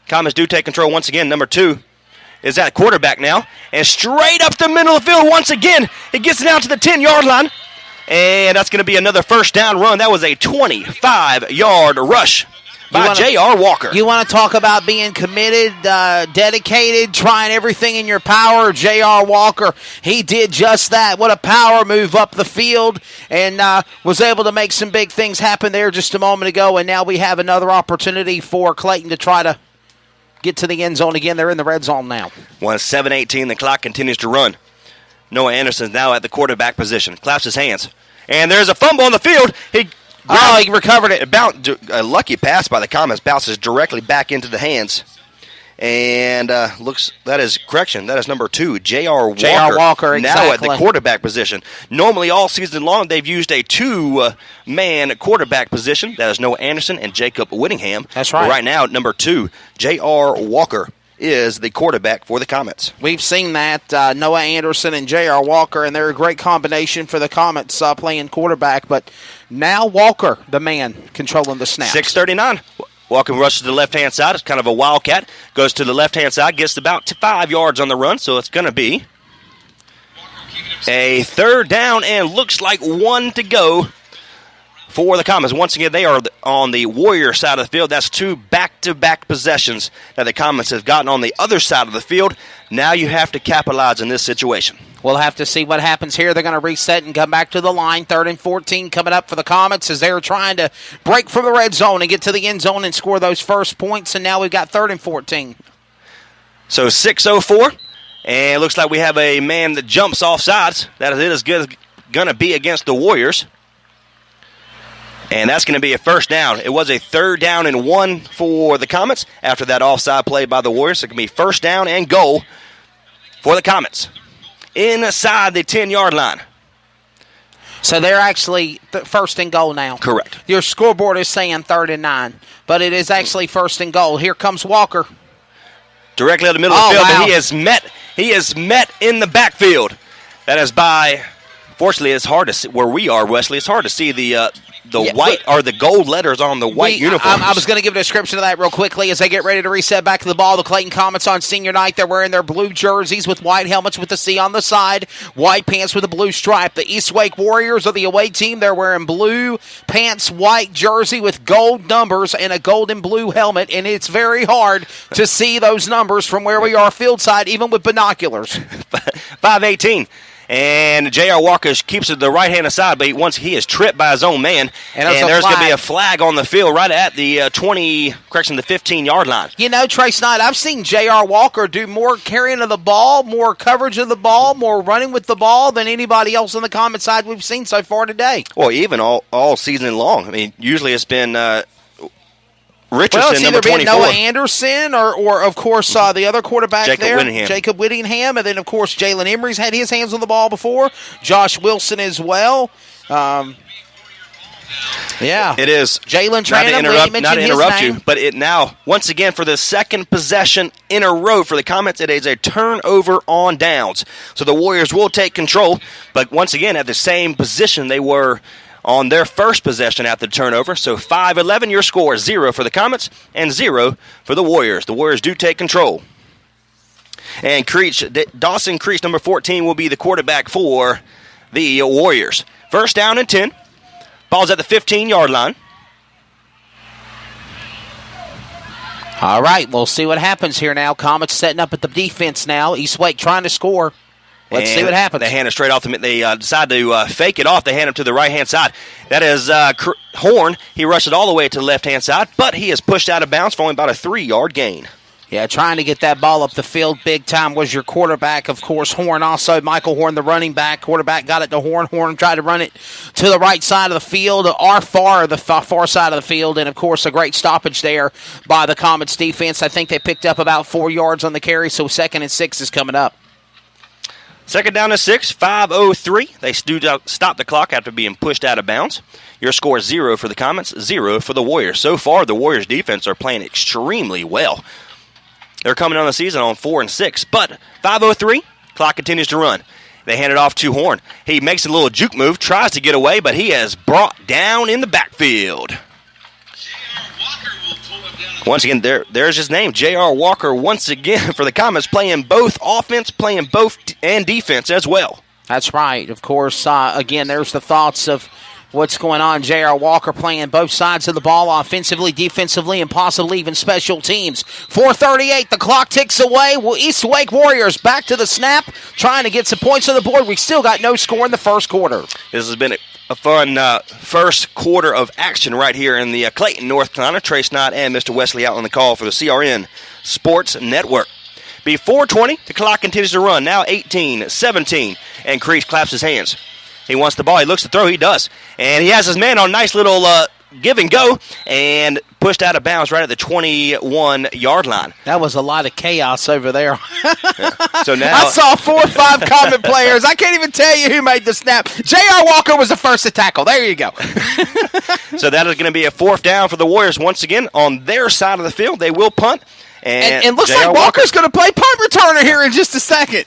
Comets do take control once again. Number 2 is at quarterback now. And straight up the middle of the field once again. It gets down to the 10-yard line. And that's going to be another first down run. That was a 25-yard rush by J.R. Walker. You want to talk about being committed, dedicated, trying everything in your power. J.R. Walker, he did just that. What a power move up the field, and was able to make some big things happen there just a moment ago. And now we have another opportunity for Clayton to try to get to the end zone again. They're in the red zone now. 7:18, the clock continues to run. Noah Anderson's now at the quarterback position. Claps his hands. And there's a fumble on the field. He recovered it. A lucky pass by the Comets. Bounces directly back into the hands. And that is number 2, J.R. Walker. J.R. Walker, exactly. Now at the quarterback position. Normally all season long they've used a 2-man quarterback position. That is Noah Anderson and Jacob Whittingham. That's right. But right now, number 2, J.R. Walker is the quarterback for the Comets. We've seen that, Noah Anderson and J.R. Walker, and they're a great combination for the Comets playing quarterback. But now Walker, the man, controlling the snap. 6:39. Walker rushes to the left-hand side. It's kind of a wildcat. Goes to the left-hand side, gets about 5 yards on the run, so it's going to be a third down, and looks like 1 to go for the Comets. Once again, they are on the Warrior side of the field. That's 2 back-to-back possessions that the Comets have gotten on the other side of the field. Now you have to capitalize in this situation. We'll have to see what happens here. They're going to reset and come back to the line. 3rd and 14 coming up for the Comets as they're trying to break from the red zone and get to the end zone and score those first points. And now we've got 3rd and 14. So 6:04, and it looks like we have a man that jumps off sides. That is it as good as going to be against the Warriors. And that's going to be a first down. It was a 3rd down and 1 for the Comets after that offside play by the Warriors. So it can be first down and goal for the Comets inside the 10-yard line. So they're actually first and goal now. Correct. Your scoreboard is saying 3rd and 9, but it is actually first and goal. Here comes Walker. Directly in the middle of the field, wow. But he is met in the backfield. That is by, fortunately, it's hard to see where we are, Wesley. It's hard to see the white or the gold letters on the white uniforms. I was going to give a description of that real quickly as they get ready to reset back to the ball. The Clayton Comets on senior night, they're wearing their blue jerseys with white helmets with the C on the side, white pants with a blue stripe. The East Wake Warriors are the away team. They're wearing blue pants, white jersey with gold numbers and a gold and blue helmet, and it's very hard to see those numbers from where we are field side, even with binoculars. 5:18. And J.R. Walker keeps it to the right-hand side, but once he is tripped by his own man, and there's going to be a flag on the field right at the the 15-yard line. You know, Trace Knight, I've seen J.R. Walker do more carrying of the ball, more coverage of the ball, more running with the ball than anybody else on the Comet side we've seen so far today. Well, even all season long. I mean, usually it's been Richardson, number 24. Noah Anderson or of course, the other quarterback Jacob Whittingham. And then, of course, Jalen Emery's had his hands on the ball before. Josh Wilson as well. Yeah. It is. Jalen Tranum, not to interrupt you, but it now, once again, for the second possession in a row for the Comets, it is a turnover on downs. So the Warriors will take control, but once again, at the same position they were on their first possession after the turnover. So 5-11, your score, 0 for the Comets and 0 for the Warriors. The Warriors do take control. And Dawson Creech, number 14, will be the quarterback for the Warriors. First down and 10. Ball's at the 15-yard line. All right, we'll see what happens here now. Comets setting up at the defense now. East Wake trying to score. Let's see what happens. They hand it straight off. They decide to fake it off. They hand him to the right-hand side. That is Horn. He rushed it all the way to the left-hand side, but he is pushed out of bounds for only about a 3-yard gain. Yeah, trying to get that ball up the field big time was your quarterback, of course, Horn also. Michael Horn, the running back. Quarterback got it to Horn. Horn tried to run it to the right side of the field, the far side of the field, and, of course, a great stoppage there by the Comets defense. I think they picked up about 4 yards on the carry, so 2nd and 6 is coming up. Second down and 6, 5:03. They do stop the clock after being pushed out of bounds. Your score is 0 for the Comets, 0 for the Warriors. So far, the Warriors' defense are playing extremely well. They're coming on the season on 4-6. But 5:03, clock continues to run. They hand it off to Horn. He makes a little juke move, tries to get away, but he is brought down in the backfield. Once again, there's his name, J.R. Walker, once again for the Comets, playing both offense, playing both and defense as well. That's right. Of course, again, there's the thoughts of what's going on. J.R. Walker playing both sides of the ball, offensively, defensively, and possibly even special teams. 4:38, the clock ticks away. East Wake Warriors back to the snap, trying to get some points on the board. We still got no score in the first quarter. This has been a fun first quarter of action right here in the Clayton, North Carolina. Trey Snott and Mr. Wesley out on the call for the CRN Sports Network. Before 20, the clock continues to run. Now 18-17, and Creech claps his hands. He wants the ball. He looks to throw. He does. And he has his man on a nice little give and go and pushed out of bounds right at the 21-yard line. That was a lot of chaos over there. Yeah. So now I saw 4 or 5 Comet players. I can't even tell you who made the snap. J.R. Walker was the first to tackle. There you go. So that is going to be a 4th down for the Warriors once again on their side of the field. They will punt. And looks like Walker's going to play punt returner here in just a second.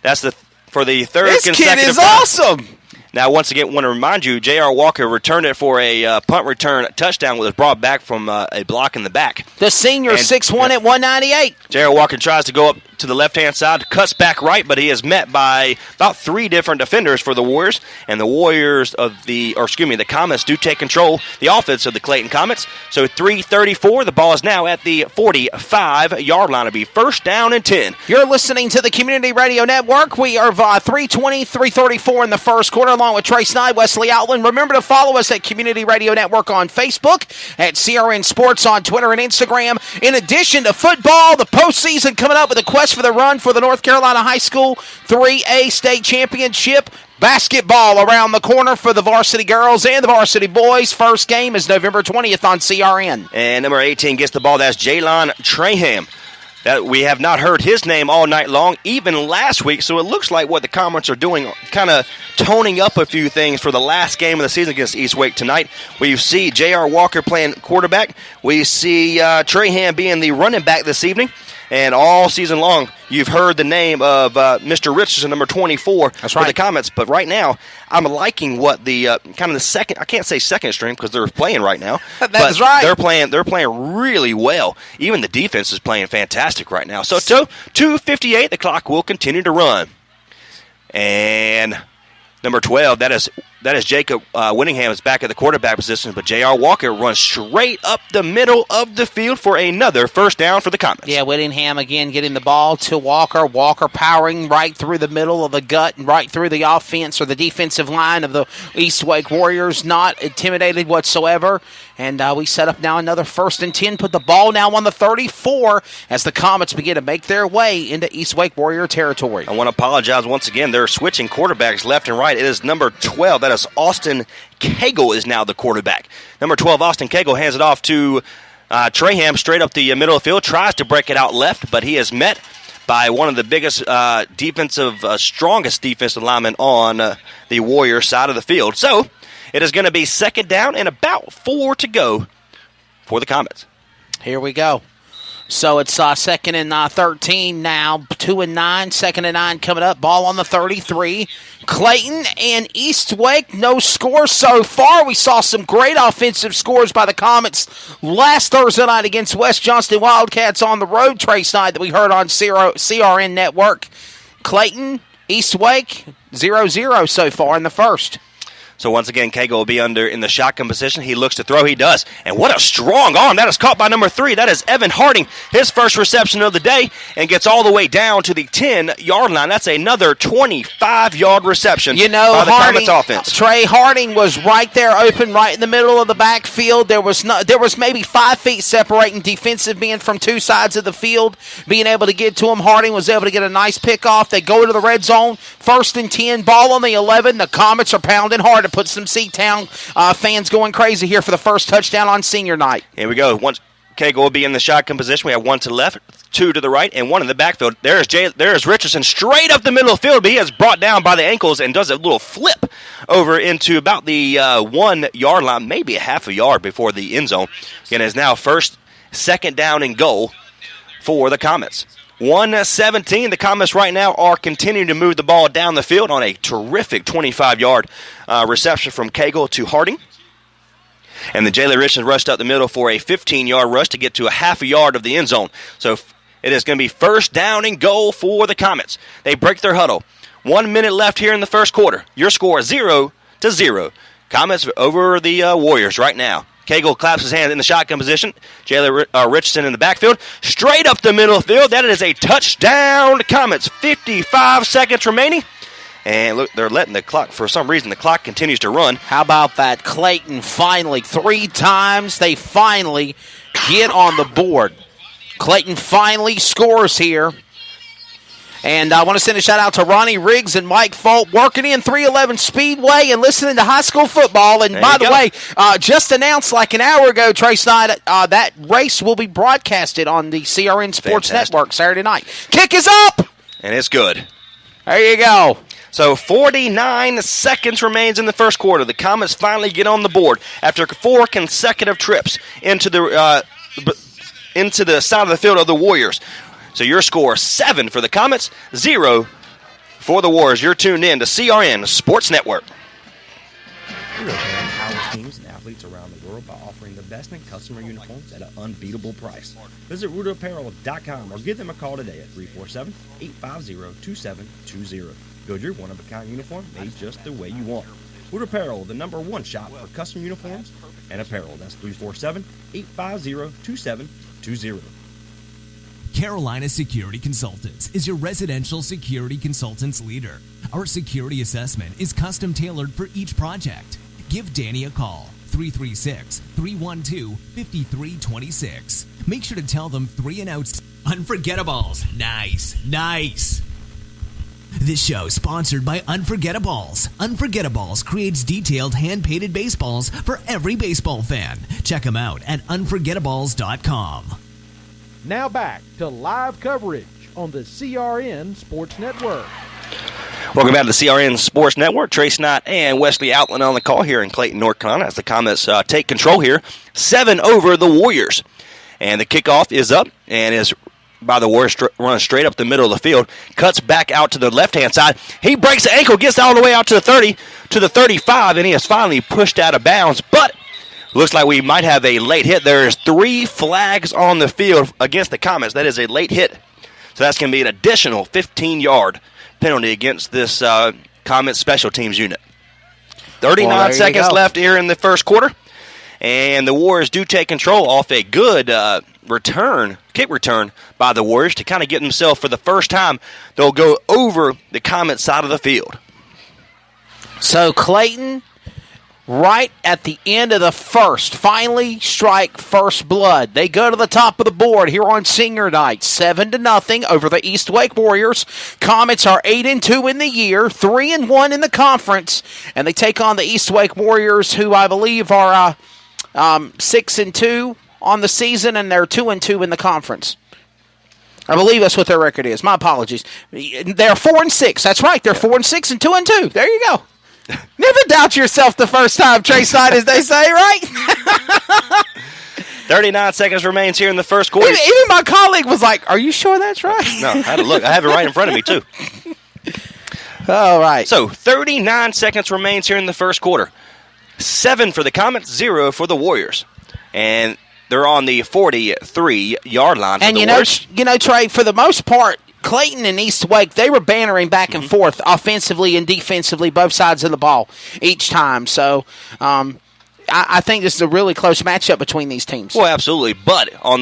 That's for the third this consecutive kid is time. Awesome. Now, once again, want to remind you, J.R. Walker returned it for a punt return touchdown, was brought back from a block in the back. The senior, 6'1" at 198. J.R. Walker tries to go up to the left-hand side, cuts back right, but he is met by about 3 different defenders for the Warriors, and the Comets do take control, the offense of the Clayton Comets. So 3:34, the ball is now at the 45-yard line. It'll be 1st down and 10. You're listening to the Community Radio Network. We are 3:34 in the first quarter, along with Trey Snide, Wesley Outland. Remember to follow us at Community Radio Network on Facebook, at CRN Sports on Twitter and Instagram. In addition to football, the postseason coming up with a quest for the run for the North Carolina High School 3A State Championship. Basketball around the corner for the varsity girls and the varsity boys. First game is November 20th on CRN. And number 18 gets the ball. That's Jalon Traham. That we have not heard his name all night long, even last week. So it looks like what the Comets are doing, kind of toning up a few things for the last game of the season against East Wake tonight. We see J.R. Walker playing quarterback. We see Traham being the running back this evening. And all season long, you've heard the name of Mr. Richardson, number 24, That's for right. the Comets. But right now, I'm liking what the kind of the second. I can't say second string because they're playing right now. That's right. They're playing really well. Even the defense is playing fantastic right now. So 2:58, the clock will continue to run. And number 12, that is Jacob Winningham is back at the quarterback position, but J.R. Walker runs straight up the middle of the field for another 1st down for the Comets. Yeah, Whittingham again getting the ball to Walker. Walker powering right through the middle of the gut and right through the offense or the defensive line of the East Wake Warriors. Not intimidated whatsoever. And we set up now another 1st and 10. Put the ball now on the 34 as the Comets begin to make their way into East Wake Warrior territory. I want to apologize once again. They're switching quarterbacks left and right. It is number 12. That is Austin Cagle is now the quarterback. Number 12, Austin Cagle, hands it off to Traham straight up the middle of the field. Tries to break it out left, but he is met by one of the biggest strongest defensive linemen on the Warrior side of the field. So it is going to be 2nd down and about 4 to go for the Comets. Here we go. So it's 2nd and 13 now, 2 and 9, 2nd and 9 coming up. Ball on the 33. Clayton and East Wake, no score so far. We saw some great offensive scores by the Comets last Thursday night against West Johnston Wildcats on the road, Trace night that we heard on CRN Network. Clayton, East Wake, 0-0 so far in the first. So once again, Cagle will be in the shotgun position. He looks to throw. He does. And what a strong arm. That is caught by number 3. That is Evan Harding, his first reception of the day, and gets all the way down to the 10-yard line. That's another 25-yard reception by the Comets offense. Trey Harding was right there open, right in the middle of the backfield. There was maybe 5 feet separating defensive men from 2 sides of the field, being able to get to him. Harding was able to get a nice pick off. They go to the red zone. 1st and 10, ball on the 11. The Comets are pounding hard to put some C-Town fans going crazy here for the first touchdown on senior night. Here we go. Once Cagle will be in the shotgun position. We have 1 to the left, 2 to the right, and 1 in the backfield. There's Richardson straight up the middle of the field, but he is brought down by the ankles and does a little flip over into about the 1-yard line, maybe a half a yard before the end zone. And is now 2nd down and goal for the Comets. 1:17. The Comets right now are continuing to move the ball down the field on a terrific 25-yard reception from Cagle to Harding. And the Jalen Richardson rushed up the middle for a 15-yard rush to get to a half a yard of the end zone. So it is going to be first down and goal for the Comets. They break their huddle. 1 minute left here in the first quarter. Your score is 0-0. Comets over the Warriors right now. Cagle claps his hand in the shotgun position. Jalen Richardson in the backfield. Straight up the middle of the field. That is a touchdown to Comets. 55 seconds remaining. And look, they're letting the clock, for some reason, the clock continues to run. How about that? Clayton finally, 3 times, they finally get on the board. Clayton finally scores here. And I want to send a shout-out to Ronnie Riggs and Mike Folk working in 311 Speedway and listening to high school football. And by the way, just announced like an hour ago, Trace Knight, that race will be broadcasted on the CRN Sports Network Saturday night. Kick is up! And it's good. There you go. So 49 seconds remains in the first quarter. The Comets finally get on the board after 4 consecutive trips into the side of the field of the Warriors. So your score, 7 for the Comets, 0 for the Warriors. You're tuned in to CRN Sports Network. Rudo Apparel empowers teams and athletes around the world by offering the best in customer uniforms at an unbeatable price. Visit RudoApparel.com or give them a call today at 347-850-2720. Build your one-of-a-kind uniform made just the way you want. Rudo Apparel, the #1 shop for custom uniforms and apparel. That's 347-850-2720. Carolina Security Consultants is your residential security consultants leader. Our security assessment is custom tailored for each project. Give Danny a call, 336-312-5326. Make sure to tell them 3 and outs. Unforgettables. Nice. This show is sponsored by Unforgettables. Unforgettables creates detailed hand-painted baseballs for every baseball fan. Check them out at unforgettables.com. Now back to live coverage on the CRN Sports Network. Welcome back to the CRN Sports Network. Trace Knight and Wesley Outland on the call here in Clayton, North Carolina as the Comets take control here. 7 over the Warriors. And the kickoff is up and is by the Warriors running straight up the middle of the field. Cuts back out to the left-hand side. He breaks the ankle, gets all the way out to the 30, to the 35, and he is finally pushed out of bounds. But looks like we might have a late hit. There is 3 flags on the field against the Comets. That is a late hit. So that's going to be an additional 15-yard penalty against this Comets special teams unit. 39 seconds left here in the first quarter. And the Warriors do take control off a good kick return by the Warriors to kind of get themselves for the first time. They'll go over the Comets side of the field. So Clayton, right at the end of the first, finally strike first blood. They go to the top of the board here on senior night, 7-0 over the East Wake Warriors. Comets are 8-2 in the year, 3-1 in the conference, and they take on the East Wake Warriors, who I believe are 6-2 on the season, and they're 2-2 in the conference. I believe that's what their record is. My apologies. They're 4-6. That's right. They're 4-6 and 2-2. There you go. Never doubt yourself the first time, Trace Knight, as they say, right? 39 seconds remains here in the first quarter. Even my colleague was like, are you sure that's right? No, I had to look. I have it right in front of me, too. All right. So, 39 seconds remains here in the first quarter. 7 for the Comets, 0 for the Warriors. And they're on the 43-yard line. And you know, Trey, for the most part, Clayton and East Wake, they were bantering back and forth offensively and defensively, both sides of the ball each time. So I think this is a really close matchup between these teams. Well, absolutely. But on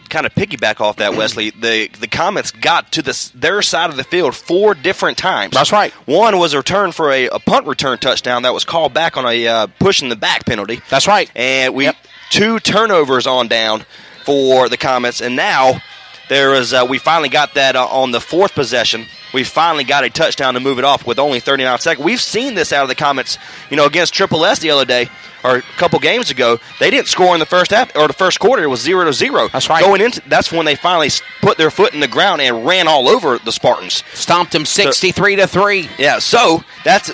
kind of piggyback off that, Wesley, the Comets got to their side of the field 4 different times. That's right. One was a return for a punt return touchdown that was called back on a push in the back penalty. That's right. And 2 turnovers on down for the Comets, and now we finally got that on the 4th possession. We finally got a touchdown to move it off with only 39 seconds. We've seen this out of the Comets, against Triple S the other day, or a couple games ago. They didn't score in the first half or the first quarter. It was 0-0. That's right. That's when they finally put their foot in the ground and ran all over the Spartans. Stomped them 63-3. Yeah, so that's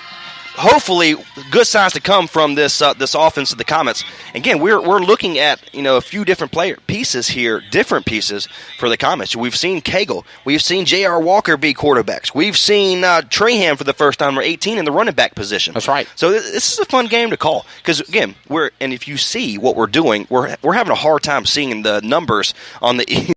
hopefully good signs to come from this offense of the Comets. Again, we're looking at a few different pieces here, different pieces for the Comets. We've seen Cagle, we've seen J.R. Walker be quarterbacks, we've seen Trahan for the first time, number 18 in the running back position. That's right. So this is a fun game to call because again, if you see what we're doing, we're having a hard time seeing the numbers on the